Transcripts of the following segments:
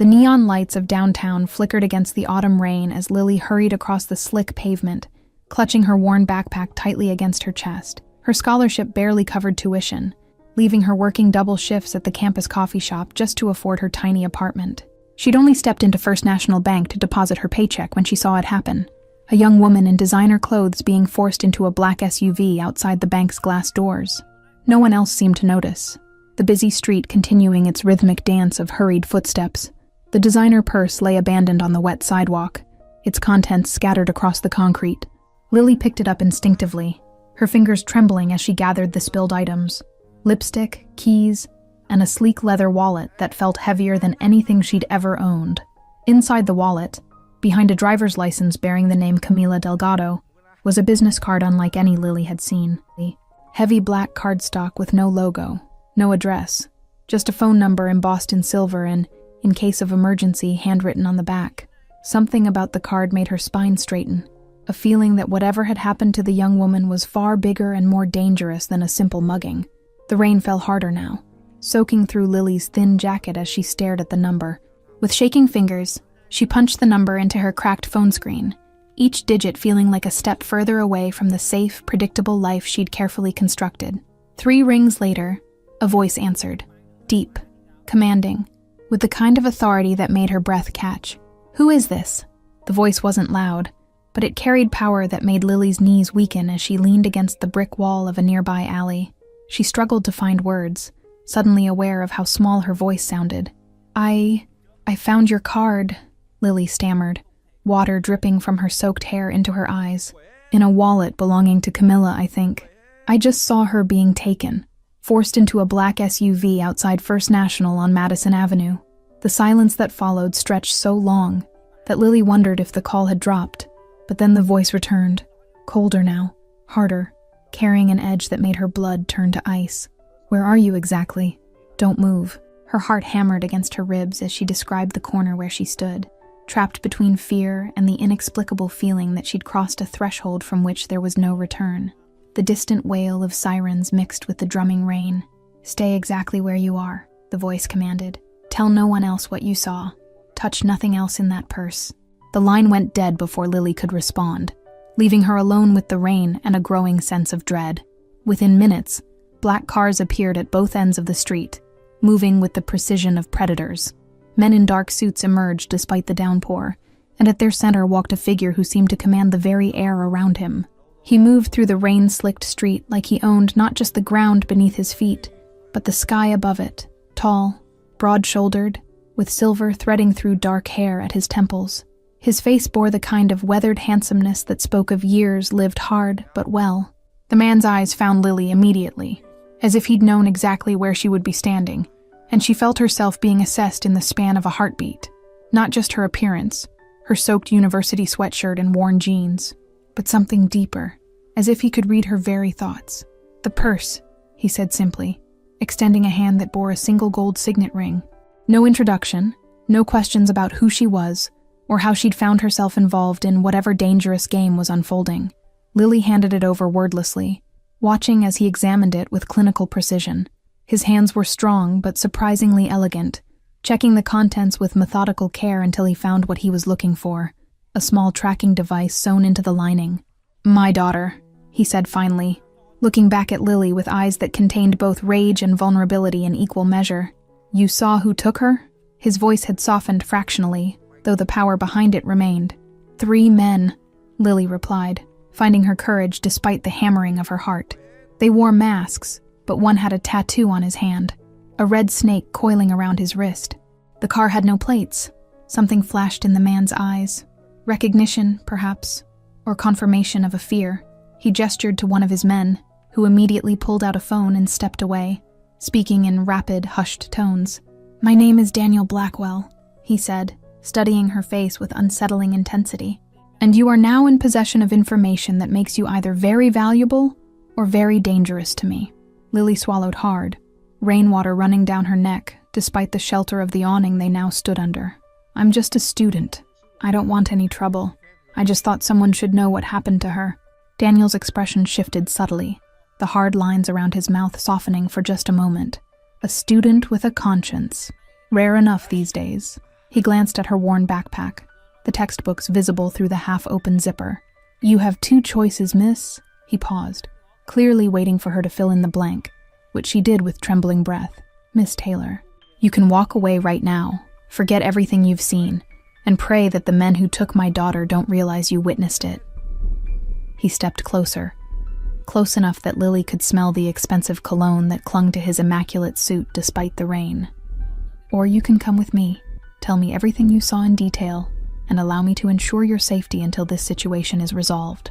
The neon lights of downtown flickered against the autumn rain as Lily hurried across the slick pavement, clutching her worn backpack tightly against her chest. Her scholarship barely covered tuition, leaving her working double shifts at the campus coffee shop just to afford her tiny apartment. She'd only stepped into First National Bank to deposit her paycheck when she saw it happen. A young woman in designer clothes being forced into a black SUV outside the bank's glass doors. No one else seemed to notice, the busy street continuing its rhythmic dance of hurried footsteps. The designer purse lay abandoned on the wet sidewalk, its contents scattered across the concrete. Lily picked it up instinctively, her fingers trembling as she gathered the spilled items. Lipstick, keys, and a sleek leather wallet that felt heavier than anything she'd ever owned. Inside the wallet, behind a driver's license bearing the name Camila Delgado, was a business card unlike any Lily had seen. Heavy black cardstock with no logo, no address, just a phone number embossed in silver and, in case of emergency, handwritten on the back. Something about the card made her spine straighten, a feeling that whatever had happened to the young woman was far bigger and more dangerous than a simple mugging. The rain fell harder now, soaking through Lily's thin jacket as she stared at the number. With shaking fingers, she punched the number into her cracked phone screen, each digit feeling like a step further away from the safe, predictable life she'd carefully constructed. 3 rings later, a voice answered, deep, commanding, with the kind of authority that made her breath catch. "Who is this?" The voice wasn't loud, but it carried power that made Lily's knees weaken as she leaned against the brick wall of a nearby alley. She struggled to find words, suddenly aware of how small her voice sounded. I found your card," Lily stammered, water dripping from her soaked hair into her eyes. "In a wallet belonging to Camilla, I think. I just saw her being taken, forced into a black SUV outside First National on Madison Avenue." The silence that followed stretched so long that Lily wondered if the call had dropped, but then the voice returned, colder now, harder, carrying an edge that made her blood turn to ice. "Where are you exactly? Don't move." Her heart hammered against her ribs as she described the corner where she stood, trapped between fear and the inexplicable feeling that she'd crossed a threshold from which there was no return. The distant wail of sirens mixed with the drumming rain. "Stay exactly where you are," the voice commanded. "Tell no one else what you saw. Touch nothing else in that purse." The line went dead before Lily could respond, leaving her alone with the rain and a growing sense of dread. Within minutes, black cars appeared at both ends of the street, moving with the precision of predators. Men in dark suits emerged despite the downpour, and at their center walked a figure who seemed to command the very air around him. He moved through the rain-slicked street like he owned not just the ground beneath his feet, but the sky above it, tall, broad-shouldered, with silver threading through dark hair at his temples. His face bore the kind of weathered handsomeness that spoke of years lived hard but well. The man's eyes found Lily immediately, as if he'd known exactly where she would be standing, and she felt herself being assessed in the span of a heartbeat. Not just her appearance, her soaked university sweatshirt and worn jeans, but something deeper, as if he could read her very thoughts. "The purse," he said simply, extending a hand that bore a single gold signet ring. No introduction, no questions about who she was, or how she'd found herself involved in whatever dangerous game was unfolding. Lily handed it over wordlessly, watching as he examined it with clinical precision. His hands were strong but surprisingly elegant, checking the contents with methodical care until he found what he was looking for, a small tracking device sewn into the lining. "My daughter," he said finally, looking back at Lily with eyes that contained both rage and vulnerability in equal measure. "You saw who took her?" His voice had softened fractionally, though the power behind it remained. 3 men, Lily replied, finding her courage despite the hammering of her heart. They wore masks, but one had a tattoo on his hand, a red snake coiling around his wrist. The car had no plates. Something flashed in the man's eyes. Recognition, perhaps, or confirmation of a fear. He gestured to one of his men, who immediately pulled out a phone and stepped away, speaking in rapid, hushed tones. "My name is Daniel Blackwell," he said, studying her face with unsettling intensity. "And you are now in possession of information that makes you either very valuable or very dangerous to me." Lily swallowed hard, rainwater running down her neck, despite the shelter of the awning they now stood under. "I'm just a student. I don't want any trouble. I just thought someone should know what happened to her." Daniel's expression shifted subtly, the hard lines around his mouth softening for just a moment. A student with a conscience. Rare enough these days. He glanced at her worn backpack, the textbooks visible through the half-open zipper. "You have two choices, miss." He paused, clearly waiting for her to fill in the blank, which she did with trembling breath. "Miss Taylor, you can walk away right now, forget everything you've seen, and pray that the men who took my daughter don't realize you witnessed it." He stepped closer, close enough that Lily could smell the expensive cologne that clung to his immaculate suit despite the rain. "Or you can come with me, tell me everything you saw in detail, and allow me to ensure your safety until this situation is resolved."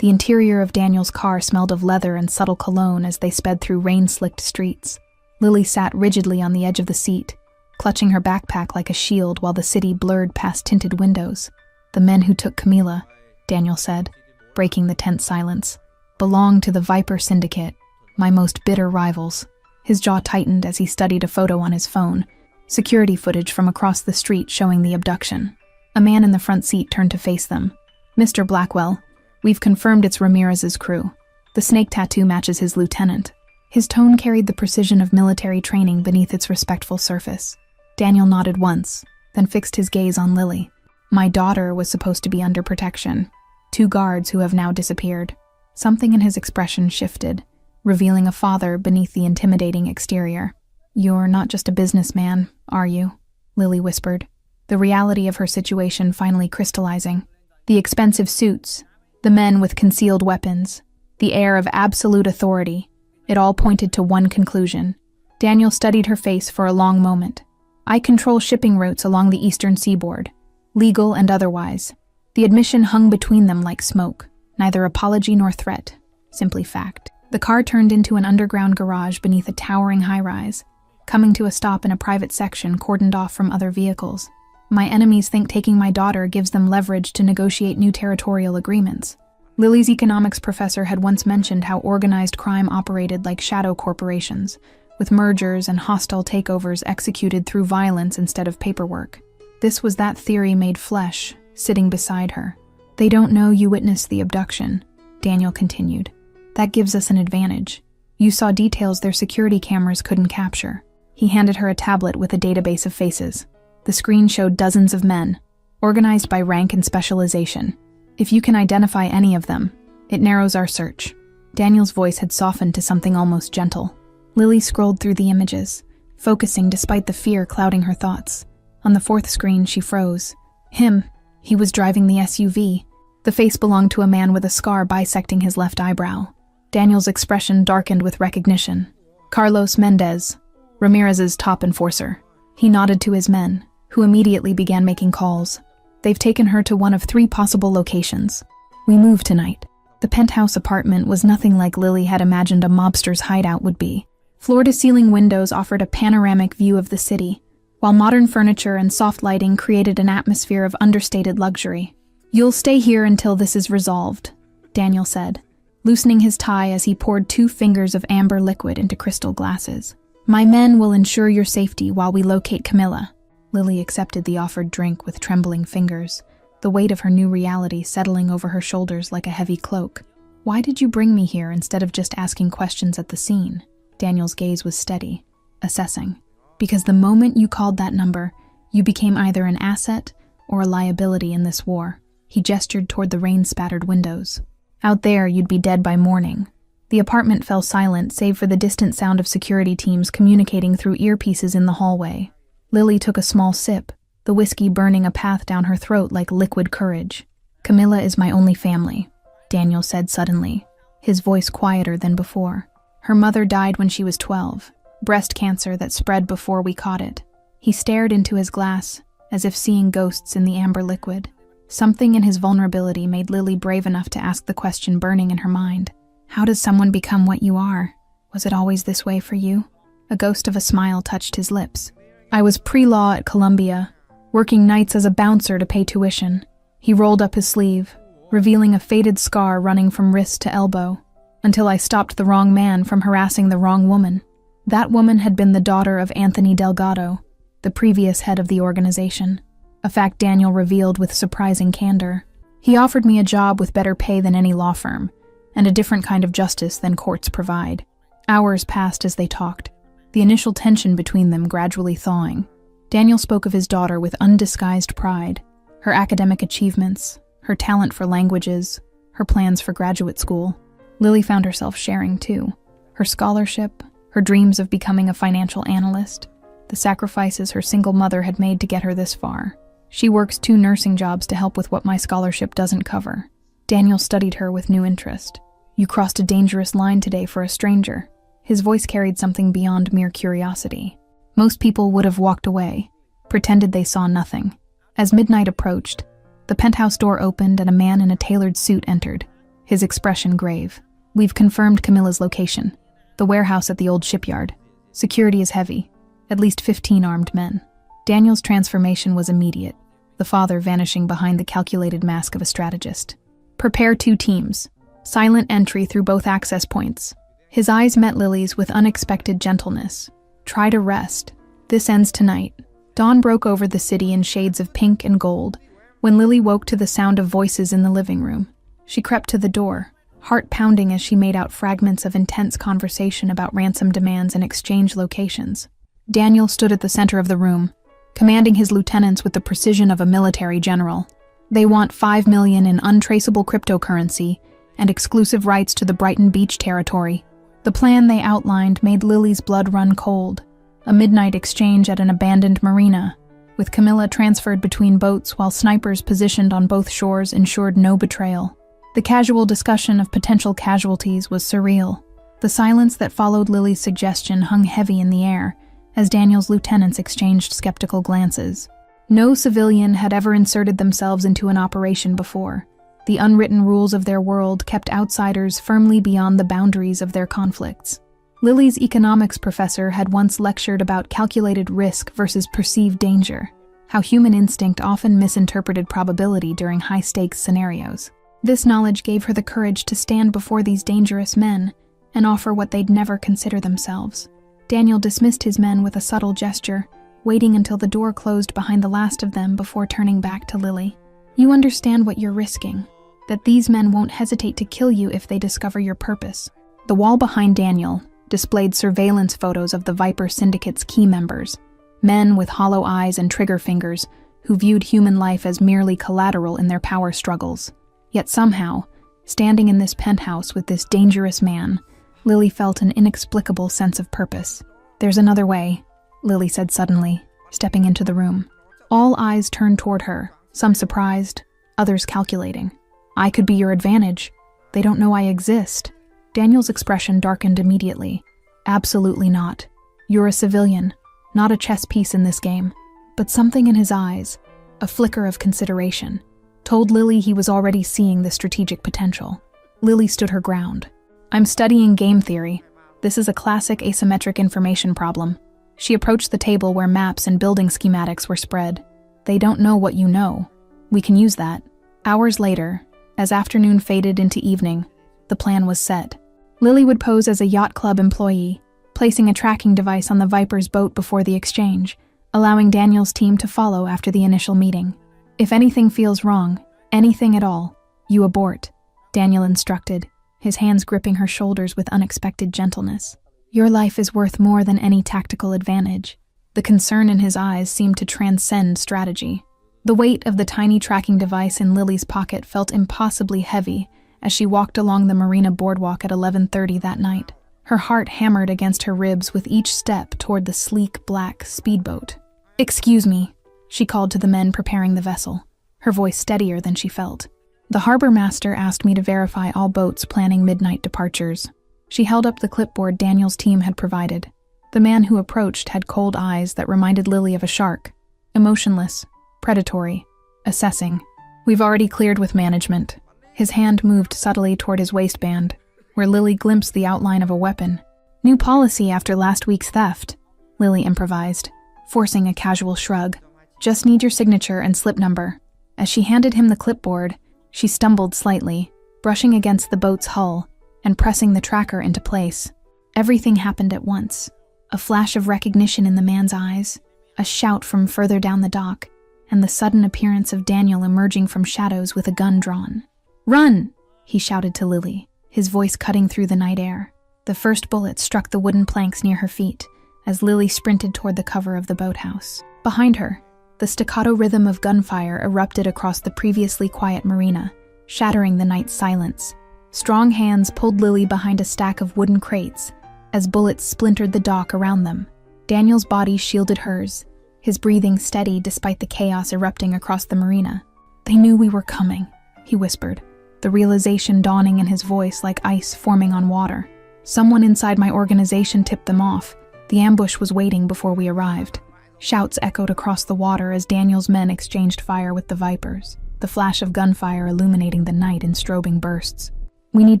The interior of Daniel's car smelled of leather and subtle cologne as they sped through rain-slicked streets. Lily sat rigidly on the edge of the seat, clutching her backpack like a shield while the city blurred past tinted windows. "The men who took Camila," Daniel said, breaking the tense silence, "belonged to the Viper Syndicate, my most bitter rivals." His jaw tightened as he studied a photo on his phone, security footage from across the street showing the abduction. A man in the front seat turned to face them. "Mr. Blackwell, we've confirmed it's Ramirez's crew. The snake tattoo matches his lieutenant." His tone carried the precision of military training beneath its respectful surface. Daniel nodded once, then fixed his gaze on Lily. "My daughter was supposed to be under protection. 2 guards who have now disappeared." Something in his expression shifted, revealing a father beneath the intimidating exterior. "You're not just a businessman, are you?" Lily whispered, the reality of her situation finally crystallizing. The expensive suits, the men with concealed weapons, the air of absolute authority, it all pointed to one conclusion. Daniel studied her face for a long moment. "I control shipping routes along the eastern seaboard, legal and otherwise." The admission hung between them like smoke, neither apology nor threat, simply fact. The car turned into an underground garage beneath a towering high-rise, coming to a stop in a private section cordoned off from other vehicles. "My enemies think taking my daughter gives them leverage to negotiate new territorial agreements." Lily's economics professor had once mentioned how organized crime operated like shadow corporations, with mergers and hostile takeovers executed through violence instead of paperwork. This was that theory made flesh, sitting beside her. "They don't know you witnessed the abduction," Daniel continued. "That gives us an advantage. You saw details their security cameras couldn't capture." He handed her a tablet with a database of faces. The screen showed dozens of men, organized by rank and specialization. "If you can identify any of them, it narrows our search." Daniel's voice had softened to something almost gentle. Lily scrolled through the images, focusing despite the fear clouding her thoughts. On the 4th screen, she froze. Him. He was driving the SUV. The face belonged to a man with a scar bisecting his left eyebrow. Daniel's expression darkened with recognition. "Carlos Mendez, Ramirez's top enforcer." He nodded to his men, who immediately began making calls. "They've taken her to one of 3 possible locations. We move tonight." The penthouse apartment was nothing like Lily had imagined a mobster's hideout would be. Floor-to-ceiling windows offered a panoramic view of the city, while modern furniture and soft lighting created an atmosphere of understated luxury. "You'll stay here until this is resolved," Daniel said, loosening his tie as he poured 2 fingers of amber liquid into crystal glasses. "My men will ensure your safety while we locate Camila." Lily accepted the offered drink with trembling fingers, the weight of her new reality settling over her shoulders like a heavy cloak. "Why did you bring me here instead of just asking questions at the scene?" Daniel's gaze was steady, assessing. "Because the moment you called that number, you became either an asset or a liability in this war." He gestured toward the rain-spattered windows. "Out there, you'd be dead by morning." The apartment fell silent save for the distant sound of security teams communicating through earpieces in the hallway. Lily took a small sip, the whiskey burning a path down her throat like liquid courage. "Camila is my only family," Daniel said suddenly, his voice quieter than before. "Her mother died when she was 12, breast cancer that spread before we caught it." He stared into his glass, as if seeing ghosts in the amber liquid. Something in his vulnerability made Lily brave enough to ask the question burning in her mind. "How does someone become what you are? Was it always this way for you?" A ghost of a smile touched his lips. "I was pre-law at Columbia, working nights as a bouncer to pay tuition." He rolled up his sleeve, revealing a faded scar running from wrist to elbow, until I stopped the wrong man from harassing the wrong woman. That woman had been the daughter of Anthony Delgado, the previous head of the organization, a fact Daniel revealed with surprising candor. "He offered me a job with better pay than any law firm, and a different kind of justice than courts provide." Hours passed as they talked, the initial tension between them gradually thawing. Daniel spoke of his daughter with undisguised pride, her academic achievements, her talent for languages, her plans for graduate school. Lily found herself sharing too. Her scholarship, her dreams of becoming a financial analyst, the sacrifices her single mother had made to get her this far. She works 2 nursing jobs to help with what my scholarship doesn't cover. Daniel studied her with new interest. You crossed a dangerous line today for a stranger. His voice carried something beyond mere curiosity. Most people would have walked away, pretended they saw nothing. As midnight approached, the penthouse door opened and a man in a tailored suit entered, his expression grave. We've confirmed Camilla's location. The warehouse at the old shipyard. Security is heavy. At least 15 armed men. Daniel's transformation was immediate, the father vanishing behind the calculated mask of a strategist. Prepare 2 teams. Silent entry through both access points. His eyes met Lily's with unexpected gentleness. Try to rest. This ends tonight. Dawn broke over the city in shades of pink and gold, when Lily woke to the sound of voices in the living room. She crept to the door, heart pounding as she made out fragments of intense conversation about ransom demands and exchange locations. Daniel stood at the center of the room, commanding his lieutenants with the precision of a military general. They want $5 million in untraceable cryptocurrency and exclusive rights to the Brighton Beach territory. The plan they outlined made Lily's blood run cold. A midnight exchange at an abandoned marina, with Camilla transferred between boats while snipers positioned on both shores ensured no betrayal. The casual discussion of potential casualties was surreal. The silence that followed Lily's suggestion hung heavy in the air as Daniel's lieutenants exchanged skeptical glances. No civilian had ever inserted themselves into an operation before. The unwritten rules of their world kept outsiders firmly beyond the boundaries of their conflicts. Lily's economics professor had once lectured about calculated risk versus perceived danger, how human instinct often misinterpreted probability during high-stakes scenarios. This knowledge gave her the courage to stand before these dangerous men and offer what they'd never consider themselves. Daniel dismissed his men with a subtle gesture, waiting until the door closed behind the last of them before turning back to Lily. You understand what you're risking, that these men won't hesitate to kill you if they discover your purpose. The wall behind Daniel displayed surveillance photos of the Viper Syndicate's key members, men with hollow eyes and trigger fingers who viewed human life as merely collateral in their power struggles. Yet somehow, standing in this penthouse with this dangerous man, Lily felt an inexplicable sense of purpose. There's another way, Lily said suddenly, stepping into the room. All eyes turned toward her, some surprised, others calculating. I could be your advantage. They don't know I exist. Daniel's expression darkened immediately. Absolutely not. You're a civilian, not a chess piece in this game. But something in his eyes, a flicker of consideration, told Lily he was already seeing the strategic potential. Lily stood her ground. I'm studying game theory. This is a classic asymmetric information problem. She approached the table where maps and building schematics were spread. They don't know what you know. We can use that. Hours later, as afternoon faded into evening, the plan was set. Lily would pose as a yacht club employee, placing a tracking device on the Viper's boat before the exchange, allowing Daniel's team to follow after the initial meeting. If anything feels wrong, anything at all, you abort, Daniel instructed, his hands gripping her shoulders with unexpected gentleness. Your life is worth more than any tactical advantage. The concern in his eyes seemed to transcend strategy. The weight of the tiny tracking device in Lily's pocket felt impossibly heavy as she walked along the marina boardwalk at 11:30 that night. Her heart hammered against her ribs with each step toward the sleek black speedboat. Excuse me, she called to the men preparing the vessel, her voice steadier than she felt. The harbor master asked me to verify all boats planning midnight departures. She held up the clipboard Daniel's team had provided. The man who approached had cold eyes that reminded Lily of a shark. Emotionless, predatory, assessing. We've already cleared with management. His hand moved subtly toward his waistband, where Lily glimpsed the outline of a weapon. New policy after last week's theft, Lily improvised, forcing a casual shrug. Just need your signature and slip number. As she handed him the clipboard, she stumbled slightly, brushing against the boat's hull and pressing the tracker into place. Everything happened at once. A flash of recognition in the man's eyes, a shout from further down the dock, and the sudden appearance of Daniel emerging from shadows with a gun drawn. Run! He shouted to Lily, his voice cutting through the night air. The first bullet struck the wooden planks near her feet as Lily sprinted toward the cover of the boathouse. Behind her, the staccato rhythm of gunfire erupted across the previously quiet marina, shattering the night's silence. Strong hands pulled Lily behind a stack of wooden crates as bullets splintered the dock around them. Daniel's body shielded hers, his breathing steady despite the chaos erupting across the marina. "They knew we were coming," he whispered, the realization dawning in his voice like ice forming on water. "Someone inside my organization tipped them off. The ambush was waiting before we arrived." Shouts echoed across the water as Daniel's men exchanged fire with the Vipers, the flash of gunfire illuminating the night in strobing bursts. "We need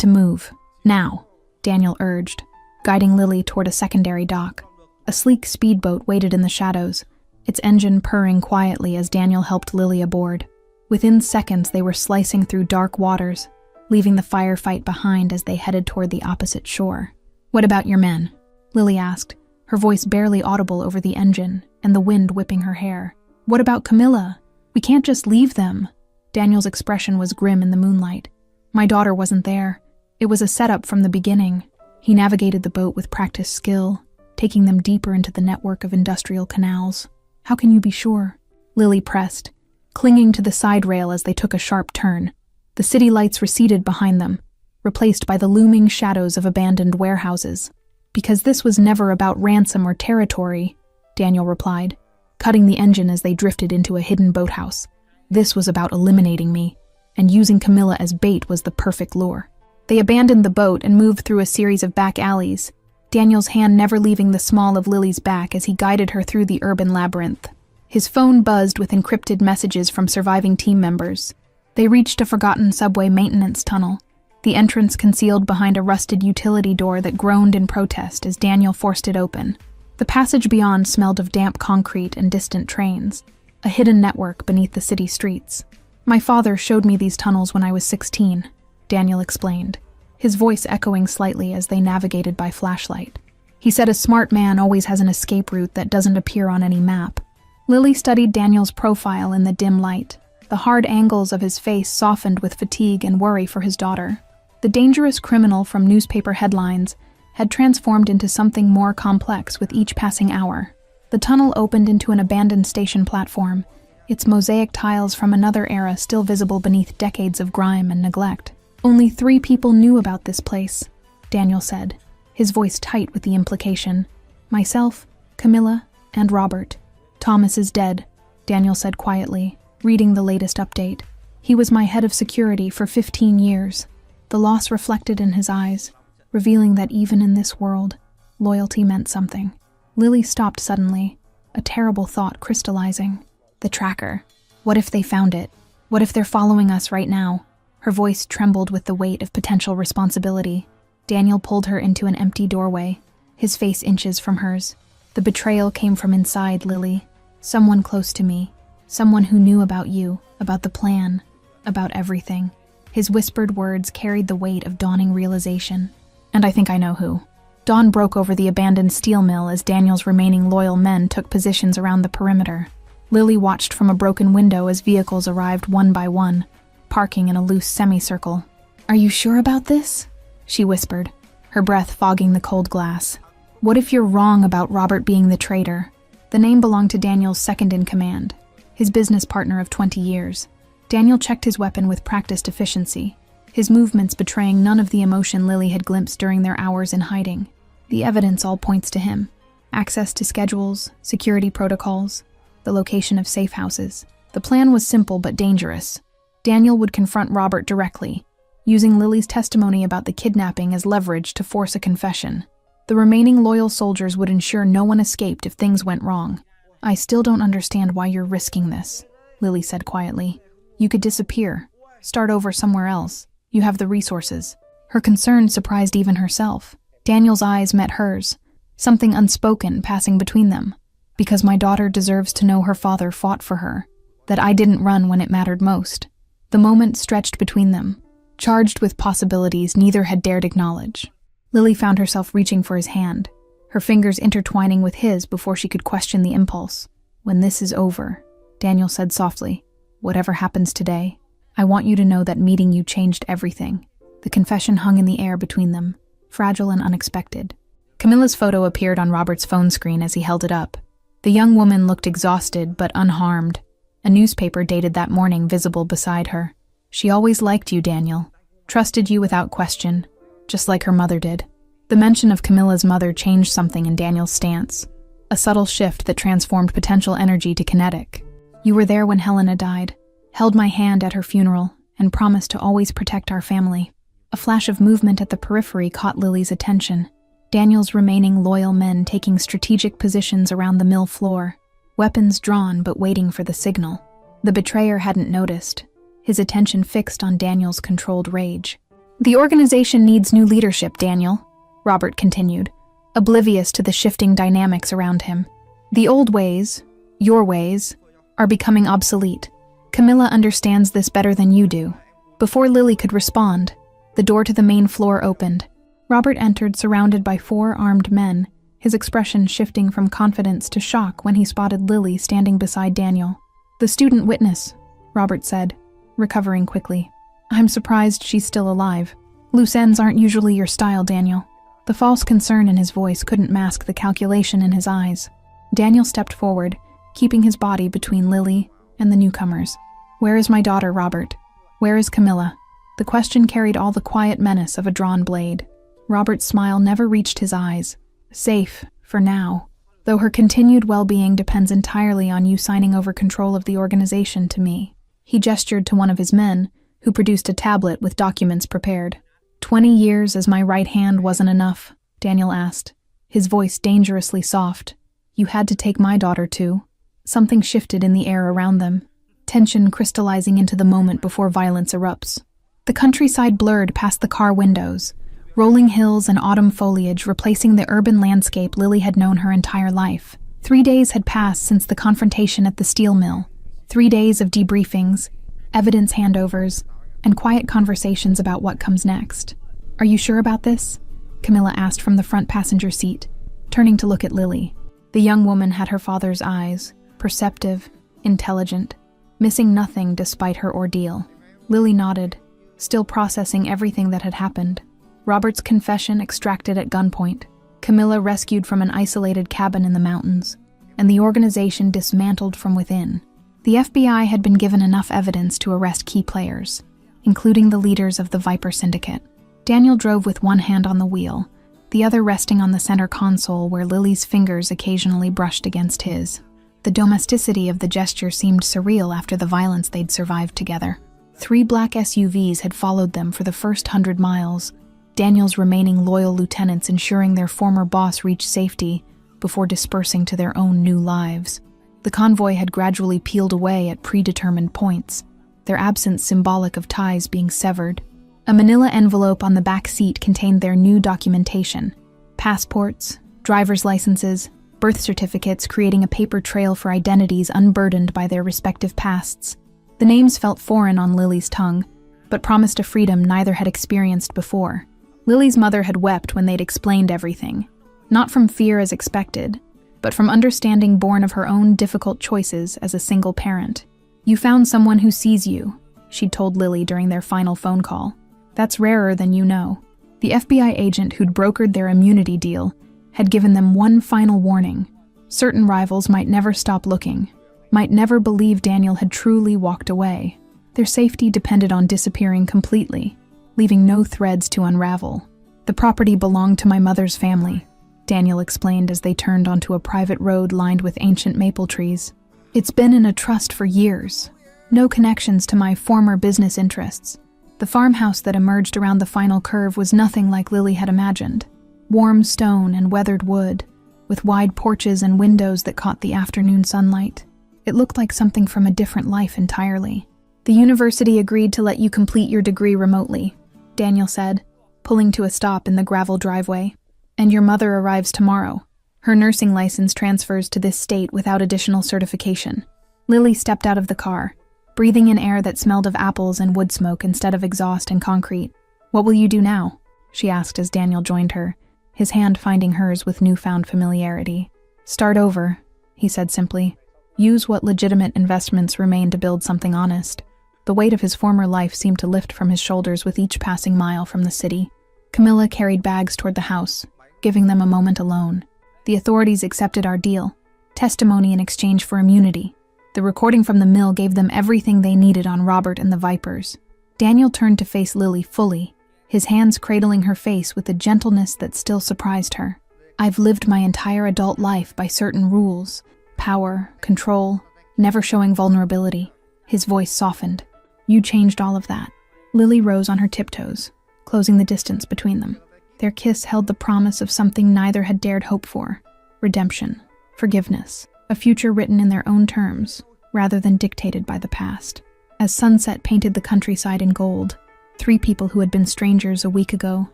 to move. Now," Daniel urged, guiding Lily toward a secondary dock. A sleek speedboat waited in the shadows, its engine purring quietly as Daniel helped Lily aboard. Within seconds, they were slicing through dark waters, leaving the firefight behind as they headed toward the opposite shore. "What about your men?" Lily asked, her voice barely audible over the engine and the wind whipping her hair. "What about Camilla? We can't just leave them." Daniel's expression was grim in the moonlight. "My daughter wasn't there. It was a setup from the beginning." He navigated the boat with practiced skill, taking them deeper into the network of industrial canals. "How can you be sure?" Lily pressed, clinging to the side rail as they took a sharp turn. The city lights receded behind them, replaced by the looming shadows of abandoned warehouses. "Because this was never about ransom or territory," Daniel replied, cutting the engine as they drifted into a hidden boathouse. "This was about eliminating me, and using Camilla as bait was the perfect lure." They abandoned the boat and moved through a series of back alleys, Daniel's hand never leaving the small of Lily's back as he guided her through the urban labyrinth. His phone buzzed with encrypted messages from surviving team members. They reached a forgotten subway maintenance tunnel, the entrance concealed behind a rusted utility door that groaned in protest as Daniel forced it open. The passage beyond smelled of damp concrete and distant trains, a hidden network beneath the city streets. "My father showed me these tunnels when I was 16, Daniel explained, his voice echoing slightly as they navigated by flashlight. "He said a smart man always has an escape route that doesn't appear on any map." Lily studied Daniel's profile in the dim light. The hard angles of his face softened with fatigue and worry for his daughter. The dangerous criminal from newspaper headlines had transformed into something more complex with each passing hour. The tunnel opened into an abandoned station platform, its mosaic tiles from another era still visible beneath decades of grime and neglect. "Only 3 people knew about this place," Daniel said, his voice tight with the implication. "Myself, Camilla, and Robert. Thomas is dead," Daniel said quietly, reading the latest update. "He was my head of security for 15 years. The loss reflected in his eyes, revealing that even in this world, loyalty meant something. Lily stopped suddenly, a terrible thought crystallizing. The tracker. What if they found it? What if they're following us right now? Her voice trembled with the weight of potential responsibility. Daniel pulled her into an empty doorway, his face inches from hers. The betrayal came from inside, Lily. Someone close to me. Someone who knew about you, about the plan, about everything. His whispered words carried the weight of dawning realization. And I think I know who. Dawn broke over the abandoned steel mill as Daniel's remaining loyal men took positions around the perimeter. Lily watched from a broken window as vehicles arrived one by one, parking in a loose semicircle. "Are you sure about this?" she whispered, her breath fogging the cold glass. "What if you're wrong about Robert being the traitor?" The name belonged to Daniel's second-in-command, his business partner of 20 years. Daniel checked his weapon with practiced efficiency, his movements betraying none of the emotion Lily had glimpsed during their hours in hiding. The evidence all points to him. Access to schedules, security protocols, the location of safe houses. The plan was simple but dangerous. Daniel would confront Robert directly, using Lily's testimony about the kidnapping as leverage to force a confession. The remaining loyal soldiers would ensure no one escaped if things went wrong. "I still don't understand why you're risking this," Lily said quietly. "You could disappear, start over somewhere else. You have the resources." Her concern surprised even herself. Daniel's eyes met hers, something unspoken passing between them. "Because my daughter deserves to know her father fought for her, that I didn't run when it mattered most." The moment stretched between them, charged with possibilities neither had dared acknowledge. Lily found herself reaching for his hand, her fingers intertwining with his before she could question the impulse. "When this is over," Daniel said softly, "whatever happens today, I want you to know that meeting you changed everything." The confession hung in the air between them, fragile and unexpected. Camilla's photo appeared on Robert's phone screen as he held it up, The young woman looked exhausted but unharmed, a newspaper dated that morning visible beside her. She always liked you, Daniel. Trusted you without question, just like her mother did. The mention of Camilla's mother changed something in Daniel's stance, a subtle shift that transformed potential energy to kinetic. You were there when Helena died, held my hand at her funeral, and promised to always protect our family. A flash of movement at the periphery caught Lily's attention. Daniel's remaining loyal men taking strategic positions around the mill floor, weapons drawn but waiting for the signal. The betrayer hadn't noticed, his attention fixed on Daniel's controlled rage. The organization needs new leadership, Daniel, Robert continued, oblivious to the shifting dynamics around him. The old ways, your ways, are becoming obsolete. Camilla understands this better than you do. Before Lily could respond, the door to the main floor opened. Robert entered surrounded by 4 armed men, his expression shifting from confidence to shock when he spotted Lily standing beside Daniel. The student witness, Robert said, recovering quickly. I'm surprised she's still alive. Loose ends aren't usually your style, Daniel. The false concern in his voice couldn't mask the calculation in his eyes. Daniel stepped forward, keeping his body between Lily and the newcomers. Where is my daughter, Robert? Where is Camilla? The question carried all the quiet menace of a drawn blade. Robert's smile never reached his eyes. Safe, for now, though her continued well-being depends entirely on you signing over control of the organization to me. He gestured to one of his men, who produced a tablet with documents prepared. 20 years as my right hand wasn't enough, Daniel asked, his voice dangerously soft. You had to take my daughter too. Something shifted in the air around them, tension crystallizing into the moment before violence erupts. The countryside blurred past the car windows, rolling hills and autumn foliage replacing the urban landscape Lily had known her entire life. 3 days had passed since the confrontation at the steel mill. 3 days of debriefings, evidence handovers, and quiet conversations about what comes next. Are you sure about this? Camilla asked from the front passenger seat, turning to look at Lily. The young woman had her father's eyes, perceptive, intelligent, missing nothing despite her ordeal. Lily nodded, still processing everything that had happened. Robert's confession extracted at gunpoint, Camilla rescued from an isolated cabin in the mountains, and the organization dismantled from within. The FBI had been given enough evidence to arrest key players, including the leaders of the Viper Syndicate. Daniel drove with one hand on the wheel, the other resting on the center console where Lily's fingers occasionally brushed against his. The domesticity of the gesture seemed surreal after the violence they'd survived together. 3 black SUVs had followed them for the first 100 miles, Daniel's remaining loyal lieutenants ensuring their former boss reached safety before dispersing to their own new lives. The convoy had gradually peeled away at predetermined points, their absence symbolic of ties being severed. A manila envelope on the back seat contained their new documentation: passports, driver's licenses, birth certificates, creating a paper trail for identities unburdened by their respective pasts. The names felt foreign on Lily's tongue, but promised a freedom neither had experienced before. Lily's mother had wept when they'd explained everything, not from fear as expected, but from understanding born of her own difficult choices as a single parent. You found someone who sees you, she'd told Lily during their final phone call. That's rarer than you know. The FBI agent who'd brokered their immunity deal had given them one final warning. Certain rivals might never stop looking, might never believe Daniel had truly walked away. Their safety depended on disappearing completely, leaving no threads to unravel. The property belonged to my mother's family, Daniel explained as they turned onto a private road lined with ancient maple trees. It's been in a trust for years. No connections to my former business interests. The farmhouse that emerged around the final curve was nothing like Lily had imagined. Warm stone and weathered wood, with wide porches and windows that caught the afternoon sunlight. It looked like something from a different life entirely. The university agreed to let you complete your degree remotely, Daniel said, pulling to a stop in the gravel driveway. And your mother arrives tomorrow. Her nursing license transfers to this state without additional certification. Lily stepped out of the car, breathing in air that smelled of apples and wood smoke instead of exhaust and concrete. What will you do now? She asked as Daniel joined her, his hand finding hers with newfound familiarity. Start over, he said simply. Use what legitimate investments remain to build something honest. The weight of his former life seemed to lift from his shoulders with each passing mile from the city. Camilla carried bags toward the house, giving them a moment alone. The authorities accepted our deal. testimony in exchange for immunity. The recording from the mill gave them everything they needed on Robert and the Vipers. Daniel turned to face Lily fully, his hands cradling her face with a gentleness that still surprised her. I've lived my entire adult life by certain rules, power, control, never showing vulnerability. His voice softened. You changed all of that. Lily rose on her tiptoes, closing the distance between them. Their kiss held the promise of something neither had dared hope for: redemption, forgiveness, a future written in their own terms, rather than dictated by the past. As sunset painted the countryside in gold, 3 people who had been strangers a week ago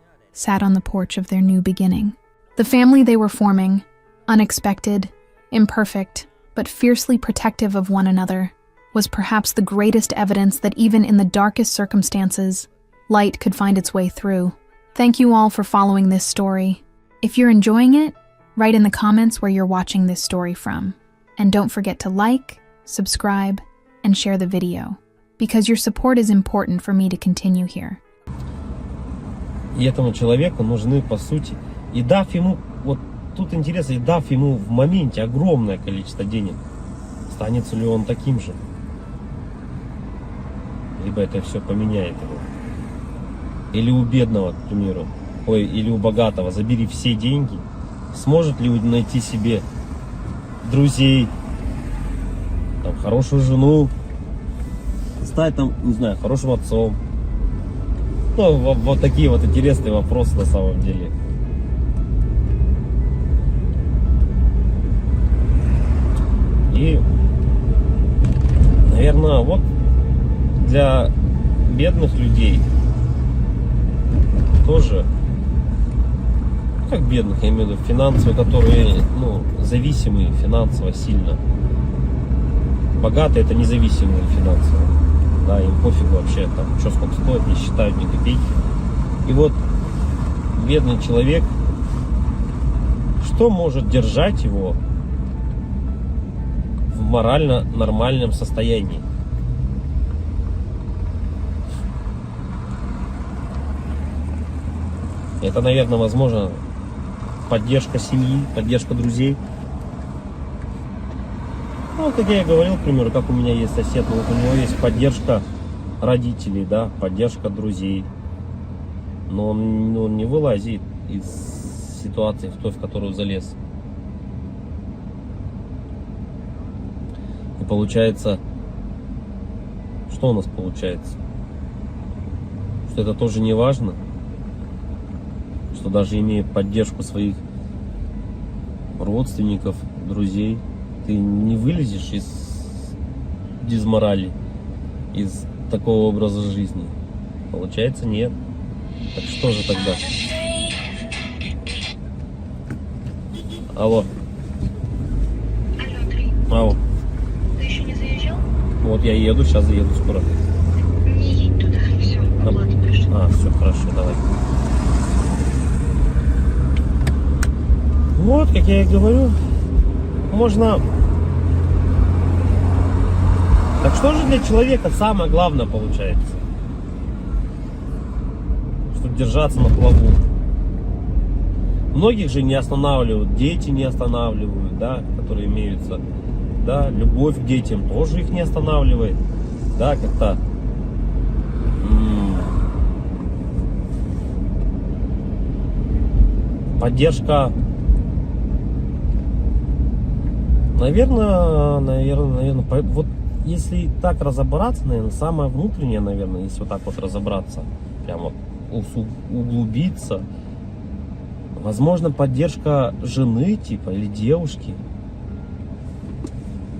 sat on the porch of their new beginning. The family they were forming, unexpected, imperfect, but fiercely protective of one another, was perhaps the greatest evidence that even in the darkest circumstances, light could find its way through. Thank you all for following this story. If you're enjoying it, write in the comments where you're watching this story from. And don't forget to like, subscribe, and share the video, because your support is important for me to continue here. И этому человеку нужны, по сути, и дав ему, вот тут интересно, и дав ему в моменте огромное количество денег, останется ли он таким же? Либо это все поменяет его. Или у бедного, к примеру, или у богатого, забери все деньги, сможет ли он найти себе друзей, там, хорошую жену, стать там, не знаю, хорошим отцом? Ну, вот такие вот интересные вопросы на самом деле. И, наверное, вот для бедных людей тоже, как бедных, я имею в виду финансово, которые, ну, зависимые финансово сильно. Богатые — это независимые финансово. Да, им пофигу вообще, там, что сколько стоит, не считают ни копейки. И вот бедный человек, что может держать его в морально нормальном состоянии? Это, наверное, возможно, поддержка семьи, поддержка друзей. Ну, как я и говорил, к примеру, как у меня есть сосед, вот у него есть поддержка родителей, да, поддержка друзей. Но он не вылазит из ситуации, в той, в которую залез. И получается, что у нас получается? Что это тоже не важно? Что даже имея поддержку своих родственников, друзей, ты не вылезешь из дизморали, из такого образа жизни? Получается, нет. Так что же тогда? Алло. Алло. Ты еще не заезжал? Вот я еду, сейчас заеду скоро. Не едь туда, все, оплата пришла. Все, хорошо, давай. Вот, как я и говорю, можно... Так что же для человека самое главное получается? Чтобы держаться на плаву. Многих же не останавливают, дети не останавливают, да, которые имеются. Да, любовь к детям тоже их не останавливает. Да, как-то... Поддержка... Наверное, вот если так разобраться, наверное, самое внутреннее, наверное, если вот так вот разобраться, прямо углубиться, возможно, поддержка жены, типа, или девушки,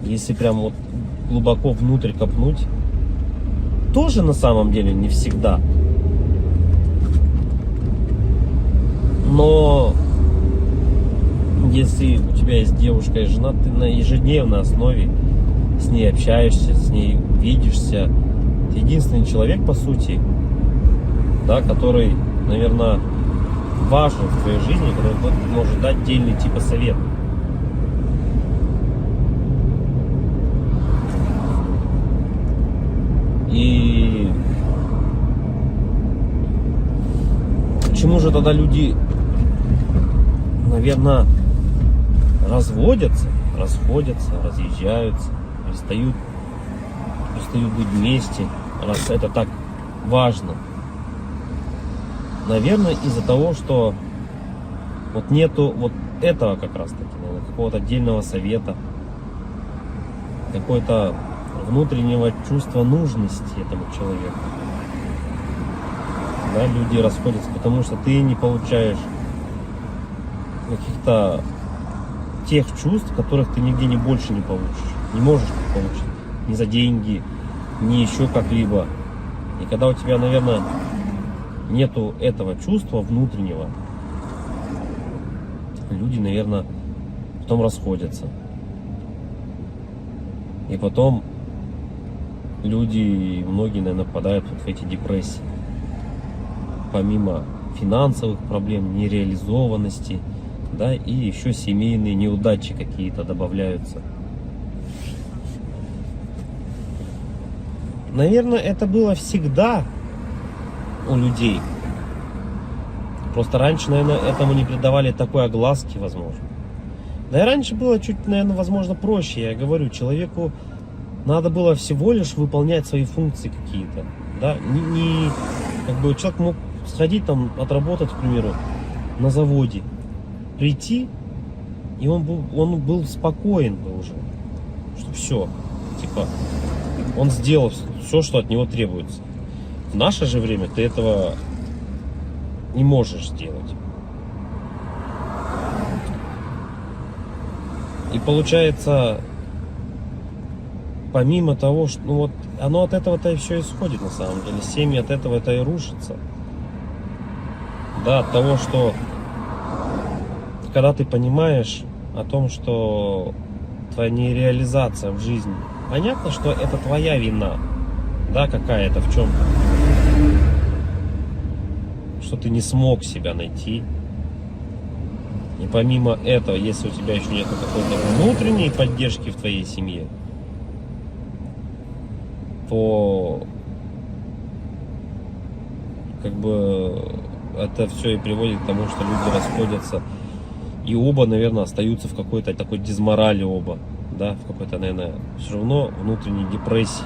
если прям вот глубоко внутрь копнуть, тоже на самом деле не всегда. Но если у тебя есть девушка и жена, ты на ежедневной основе с ней общаешься, с ней видишься. Ты единственный человек, по сути, да, который, наверное, важен в твоей жизни, который может дать дельный типа совет. И почему же тогда люди, наверное, разводятся? расходятся, разъезжаются, перестают быть вместе, раз это так важно. Наверное, из-за того, что вот нету вот этого как раз таки, наверное, какого-то отдельного совета, какой-то внутреннего чувства нужности этому человеку. Да, люди расходятся, потому что ты не получаешь каких-то тех чувств, которых ты нигде не больше не получишь. Не можешь получить. Ни за деньги, ни еще как-либо. И когда у тебя, наверное, нету этого чувства внутреннего, люди, наверное, потом расходятся. И потом люди, многие, наверное, попадают вот в эти депрессии. Помимо финансовых проблем, нереализованности, да, и еще семейные неудачи какие-то добавляются. Наверное, это было всегда у людей. Просто раньше, наверное, этому не придавали такой огласки, возможно. Да и раньше было чуть, наверное, возможно, проще. Я говорю, человеку надо было всего лишь выполнять свои функции какие-то. Да? Как бы человек мог сходить там, отработать, к примеру, на заводе, прийти, и он был спокоен уже. Что все, типа, он сделал все, что от него требуется. В наше же время ты этого не можешь сделать. И получается, помимо того, что вот оно от этого-то и все исходит на самом деле. Семьи от этого-то и рушатся. Да, от того, что когда ты понимаешь о том, что твоя нереализация в жизни, понятно, что это твоя вина, да, какая-то в чем, что ты не смог себя найти. И помимо этого, если у тебя еще нет какой-то внутренней поддержки в твоей семье, то как бы это все и приводит к тому, что люди расходятся. И оба, наверное, остаются в какой-то такой дизморали оба. Да, в какой-то, наверное, все равно внутренней депрессии.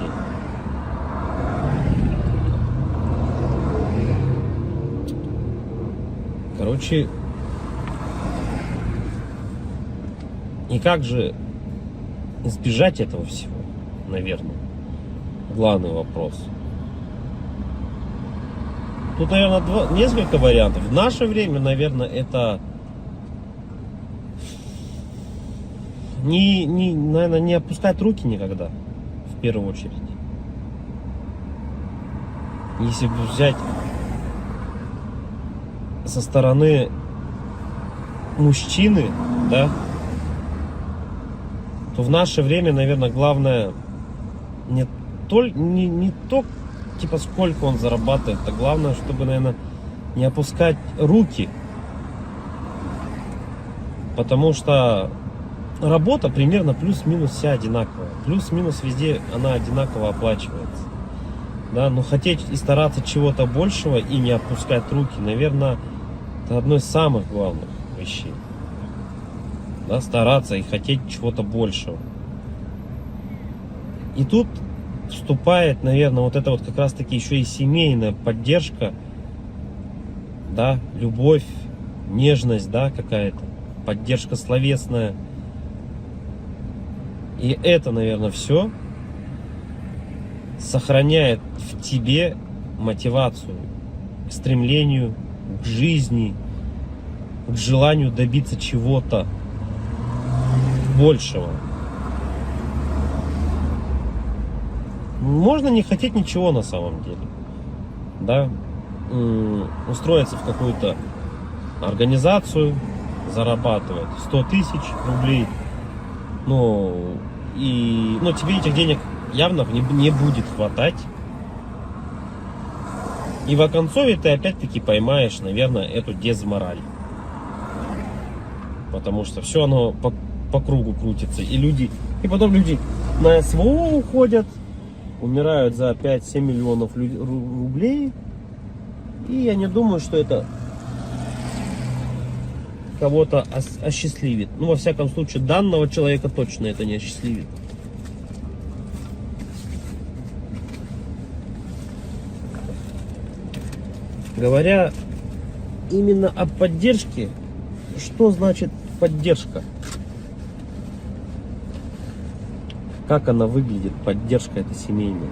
Короче, и как же избежать этого всего, наверное, главный вопрос. Тут, наверное, несколько вариантов. В наше время, наверное, это наверное, не опускать руки никогда, в первую очередь. Если взять со стороны мужчины, да, то в наше время, наверное, главное не то, типа, сколько он зарабатывает, а главное, чтобы, наверное, не опускать руки. Потому что работа примерно плюс-минус вся одинаковая. Плюс-минус везде она одинаково оплачивается. Да, но хотеть и стараться чего-то большего и не опускать руки, наверное, это одно из самых главных вещей. Да, стараться и хотеть чего-то большего. И тут вступает, наверное, вот это вот как раз таки еще и семейная поддержка, да, любовь, нежность, да, какая-то, поддержка словесная. И это, наверное, все сохраняет в тебе мотивацию к стремлению, к жизни, к желанию добиться чего-то большего. Можно не хотеть ничего на самом деле, да, устроиться в какую-то организацию, зарабатывать 100 тысяч рублей, но тебе этих денег явно не будет хватать. И в оконцове ты опять-таки поймаешь, наверное, эту дезмораль. Потому что все оно по кругу крутится. И потом люди на СВО уходят, умирают за 5-7 миллионов рублей. И я не думаю, что это кого-то осчастливит. Ну, во всяком случае, данного человека точно это не осчастливит. Говоря именно о поддержке, что значит поддержка? Как она выглядит, поддержка эта семейная?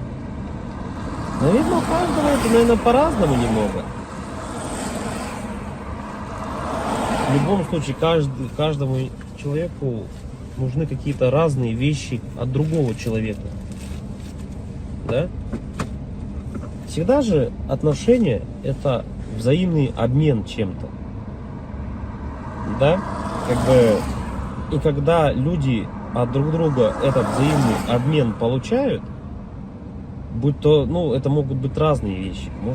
Наверное, у каждого это, наверное, по-разному немного. В любом случае, каждому человеку нужны какие-то разные вещи от другого человека. Да? Всегда же отношения — это взаимный обмен чем-то. Да? И когда люди от друг друга этот взаимный обмен получают, будь то, ну, это могут быть разные вещи.